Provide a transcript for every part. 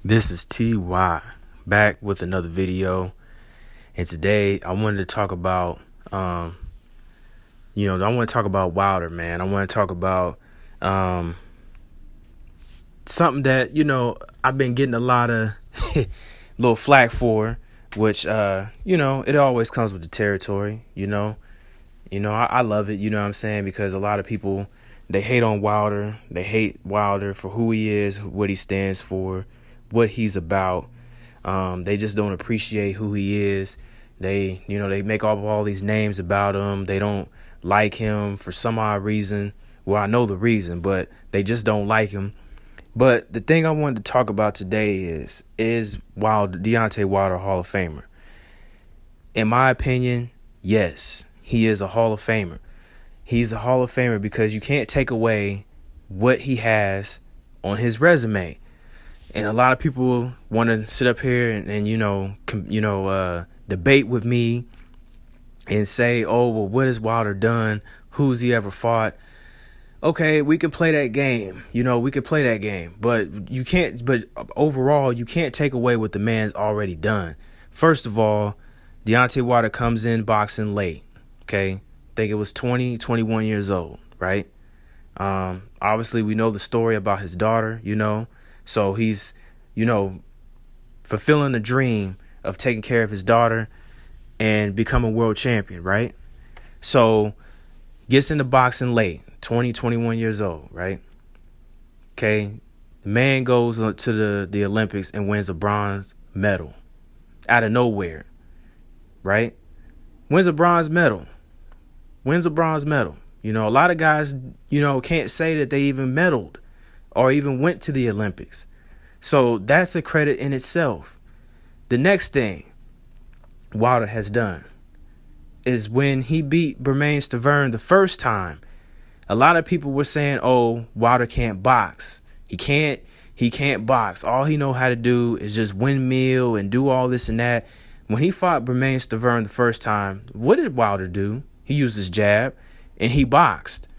This is TY back with another video, and today I wanted to talk about I want to talk about Wilder, man. I want to talk about something that I've been getting a lot of little flack for, which it always comes with the territory. I love it. You know what I'm saying? Because a lot of people, they hate on Wilder. They hate Wilder for who he is, what he stands for, what he's about. They just don't appreciate who he is. They make all these names about him. They don't like him for some odd reason. Well, I know the reason, but they just don't like him. But the thing I wanted to talk about today is Deontay Wilder a Hall of Famer? In my opinion, yes, he is a Hall of Famer. He's a Hall of Famer because you can't take away what he has on his resume. And a lot of people want to sit up here and debate with me and say, oh, well, what has Wilder done? Who's he ever fought? Okay, we can play that game. We could play that game. But you can't. But overall, you can't take away what the man's already done. First of all, Deontay Wilder comes in boxing late. Okay, I think it was 21 years old, right? Obviously, we know the story about his daughter, So he's, fulfilling the dream of taking care of his daughter and becoming world champion, right? So gets into boxing late, 21 years old, right? Okay. The man goes to the Olympics and wins a bronze medal out of nowhere, right? Wins a bronze medal. A lot of guys, can't say that they even medaled or even went to the Olympics. So that's a credit in itself. The next thing Wilder has done is when he beat Bermane Stiverne the first time, a lot of people were saying, oh, Wilder can't box. He can't box. All he know how to do is just windmill and do all this and that. When he fought Bermane Stiverne the first time, what did Wilder do? He used his jab and he boxed.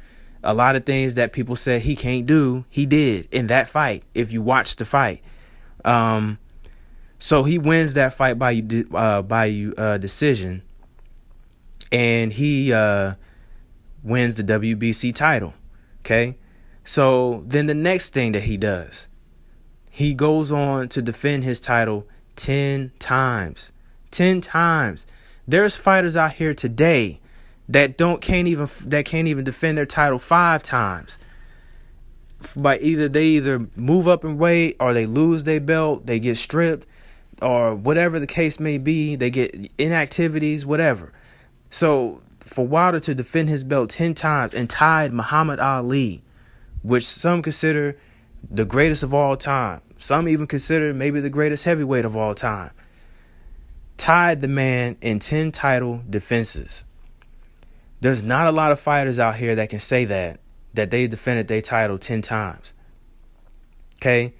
A lot of things that people said he can't do, he did in that fight, if you watch the fight. So he wins that fight by decision, and he wins the WBC title, okay? So then the next thing that he does, he goes on to defend his title 10 times. 10 times. There's fighters out here today that can't even defend their title 5 times. By they either move up in weight or they lose their belt, they get stripped, or whatever the case may be, they get inactivities, whatever. So for Wilder to defend his belt 10 times and tied Muhammad Ali, which some consider the greatest of all time, some even consider maybe the greatest heavyweight of all time, tied the man in 10 title defenses. There's not a lot of fighters out here that can say that they defended their title 10 times. Okay?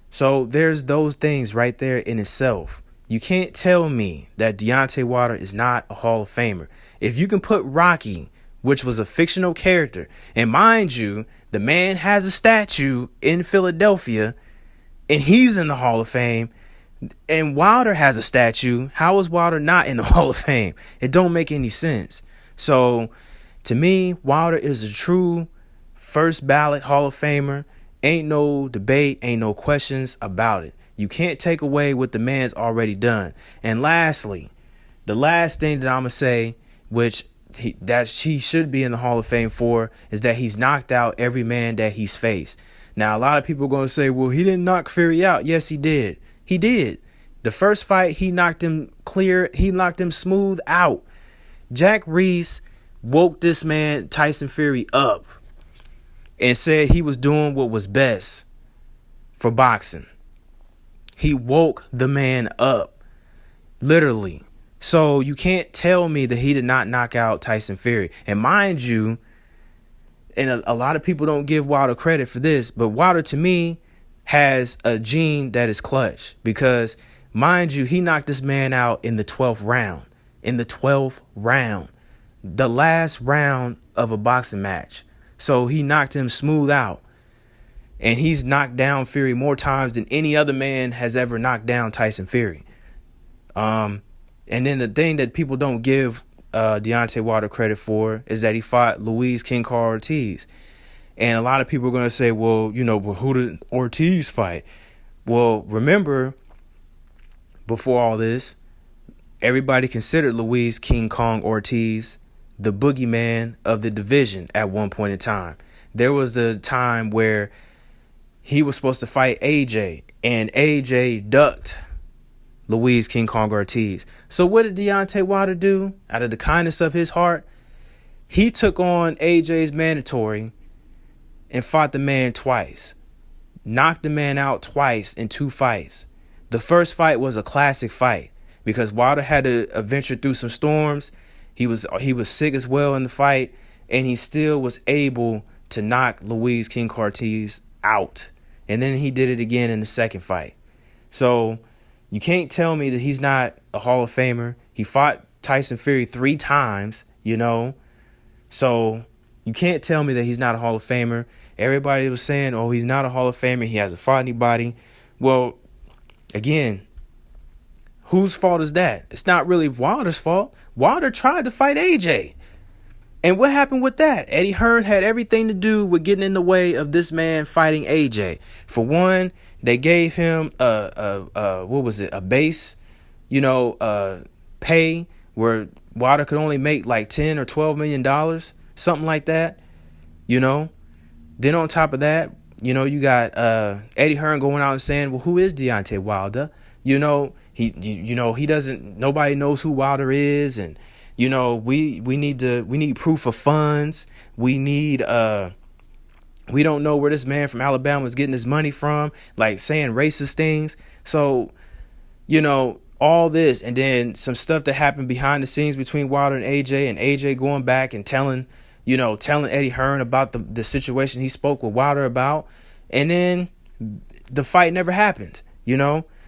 So there's those things right there in itself. You can't tell me that Deontay Wilder is not a Hall of Famer. If you can put Rocky, which was a fictional character, and mind you, the man has a statue in Philadelphia, and he's in the Hall of Fame, and Wilder has a statue, how is Wilder not in the Hall of Fame? It don't make any sense. So, to me, Wilder is a true first ballot Hall of Famer. Ain't no debate, ain't no questions about it. You can't take away what the man's already done. And lastly, the last thing that I'm going to say, which he should be in the Hall of Fame for, is that he's knocked out every man that he's faced. Now, a lot of people are going to say, well, he didn't knock Fury out. Yes, he did. He did. The first fight, he knocked him clear. He knocked him smooth out. Jack Reese woke this man, Tyson Fury, up and said he was doing what was best for boxing. He woke the man up, literally. So you can't tell me that he did not knock out Tyson Fury. And mind you, and a lot of people don't give Wilder credit for this, but Wilder, to me, has a gene that is clutch. Because, mind you, he knocked this man out in the 12th round. In the 12th round, the last round of a boxing match. So he knocked him smooth out. And he's knocked down Fury more times than any other man has ever knocked down Tyson Fury. And then the thing that people don't give Deontay Wilder credit for is that he fought Louise King Kong Ortiz. And a lot of people are going to say, well, who did Ortiz fight? Well, remember, before all this, everybody considered Louise King Kong Ortiz the boogeyman of the division at one point in time. There was a time where he was supposed to fight AJ, and AJ ducked Louise King Kong Ortiz. So what did Deontay Wilder do? Out of the kindness of his heart, he took on AJ's mandatory and fought the man twice. Knocked the man out twice in 2 fights. The first fight was a classic fight because Wilder had to venture through some storms. He was sick as well in the fight, and he still was able to knock Louise King Ortiz out. And then he did it again in the second fight. So you can't tell me that he's not a Hall of Famer. He fought Tyson Fury 3 times, So you can't tell me that he's not a Hall of Famer. Everybody was saying, oh, he's not a Hall of Famer. He hasn't fought anybody. Well, again, whose fault is that? It's not really Wilder's fault. Wilder tried to fight AJ. And what happened with that? Eddie Hearn had everything to do with getting in the way of this man fighting AJ. For one, they gave him a base, pay where Wilder could only make like $10 or $12 million, something like that, Then on top of that, you got Eddie Hearn going out and saying, well, who is Deontay Wilder? He doesn't, nobody knows who Wilder is. And, we need proof of funds. We don't know where this man from Alabama is getting his money from, like saying racist things. So, all this, and then some stuff that happened behind the scenes between Wilder and AJ going back and telling Eddie Hearn about the situation he spoke with Wilder about. And then the fight never happened,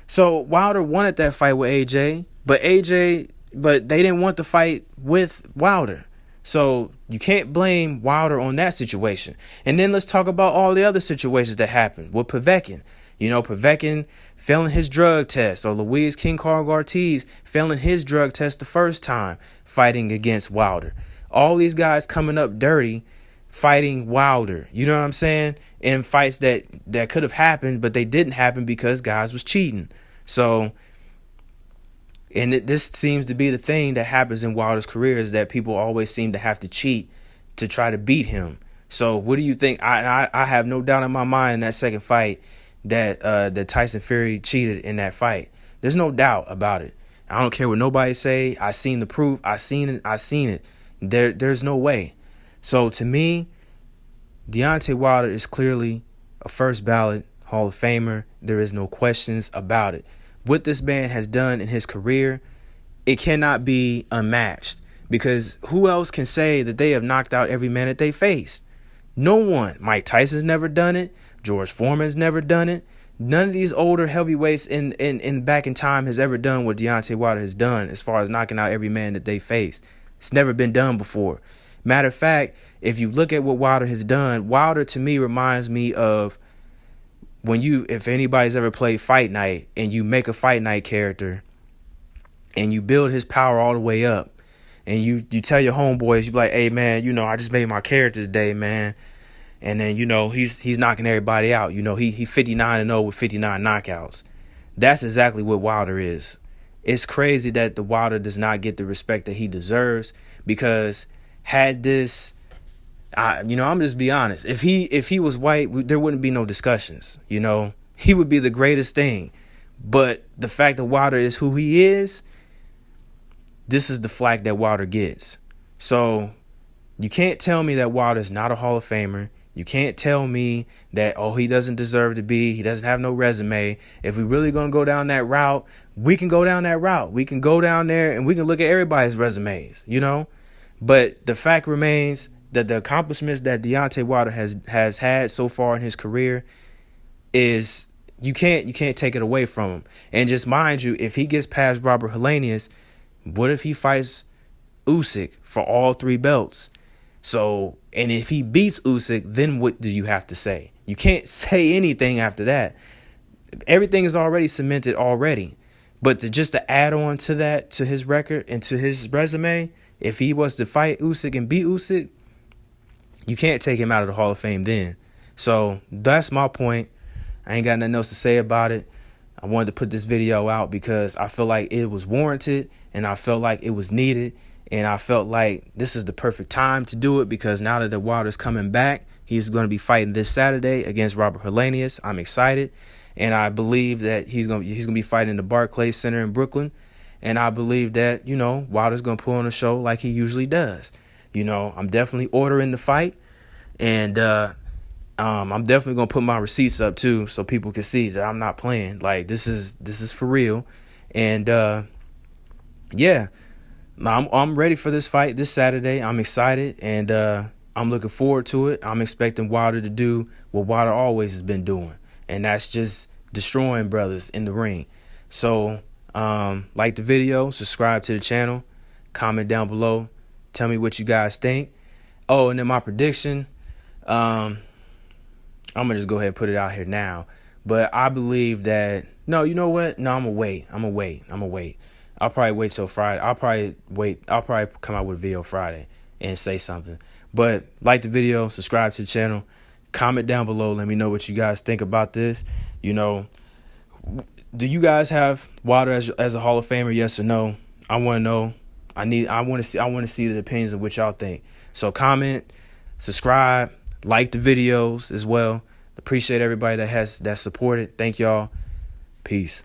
So Wilder wanted that fight with AJ, but they didn't want the fight with Wilder. So you can't blame Wilder on that situation. And then let's talk about all the other situations that happened with Povetkin. Povetkin failing his drug test, or Louise King Kong Ortiz failing his drug test the first time fighting against Wilder. All these guys coming up dirty fighting Wilder. You know what I'm saying? In fights that could have happened, but they didn't happen because guys was cheating. So, and this seems to be the thing that happens in Wilder's career, is that people always seem to have to cheat to try to beat him. So what do you think? I have no doubt in my mind in that second fight that Tyson Fury cheated in that fight. There's no doubt about it. I don't care what nobody say. I seen the proof. I seen it. There's no way. So to me, Deontay Wilder is clearly a first ballot Hall of Famer. There is no questions about it. What this man has done in his career, it cannot be unmatched, because who else can say that they have knocked out every man that they faced? No one. Mike Tyson's never done it. George Foreman's never done it. None of these older heavyweights in back in time has ever done what Deontay Wilder has done as far as knocking out every man that they faced. It's never been done before. Matter of fact, if you look at what Wilder has done, Wilder to me reminds me of if anybody's ever played Fight Night and you make a Fight Night character and you build his power all the way up, and you tell your homeboys, you be like, hey man, I just made my character today, man. And then, he's knocking everybody out. He 59-0 with 59 knockouts. That's exactly what Wilder is. It's crazy that the Wilder does not get the respect that he deserves, because had this, I'm just be honest. If he was white, there wouldn't be no discussions. He would be the greatest thing. But the fact that Wilder is who he is, this is the flack that Wilder gets. So you can't tell me that Wilder is not a Hall of Famer. You can't tell me that, he doesn't deserve to be. He doesn't have no resume. If we really going to go down that route, we can go down that route. We can go down there and we can look at everybody's resumes, But the fact remains that the accomplishments that Deontay Wilder has had so far in his career is, you can't take it away from him. And just mind you, if he gets past Robert Helenius, what if he fights Usyk for all 3 belts? So, and if he beats Usyk, then what do you have to say? You can't say anything after that. Everything is already cemented already. But just to add on to that, to his record and to his resume, if he was to fight Usyk and beat Usyk, you can't take him out of the Hall of Fame then. So that's my point. I ain't got nothing else to say about it. I wanted to put this video out because I feel like it was warranted and I felt like it was needed. And I felt like this is the perfect time to do it because now that the Wilder's coming back, he's going to be fighting this Saturday against Robert Helenius. I'm excited. And I believe that he's going to be fighting in the Barclays Center in Brooklyn. And I believe that, Wilder's going to put on a show like he usually does. I'm definitely ordering the fight. And I'm definitely going to put my receipts up too so people can see that I'm not playing. Like, this is for real. And yeah, I'm ready for this fight this Saturday. I'm excited and I'm looking forward to it. I'm expecting Wilder to do what Wilder always has been doing. And that's just destroying brothers in the ring. So, like the video, subscribe to the channel, comment down below, tell me what you guys think. Oh, and then my prediction, I'm going to just go ahead and put it out here now. But I believe that, no, you know what? No, I'm going to wait. I'll probably wait till Friday. I'll probably come out with a video Friday and say something. But like the video, subscribe to the channel. Comment down below. Let me know what you guys think about this. Do you guys have Wilder as a Hall of Famer? Yes or no? I want to know. I want to see the opinions of what y'all think. So comment, subscribe, like the videos as well. Appreciate everybody that supported. Thank y'all. Peace.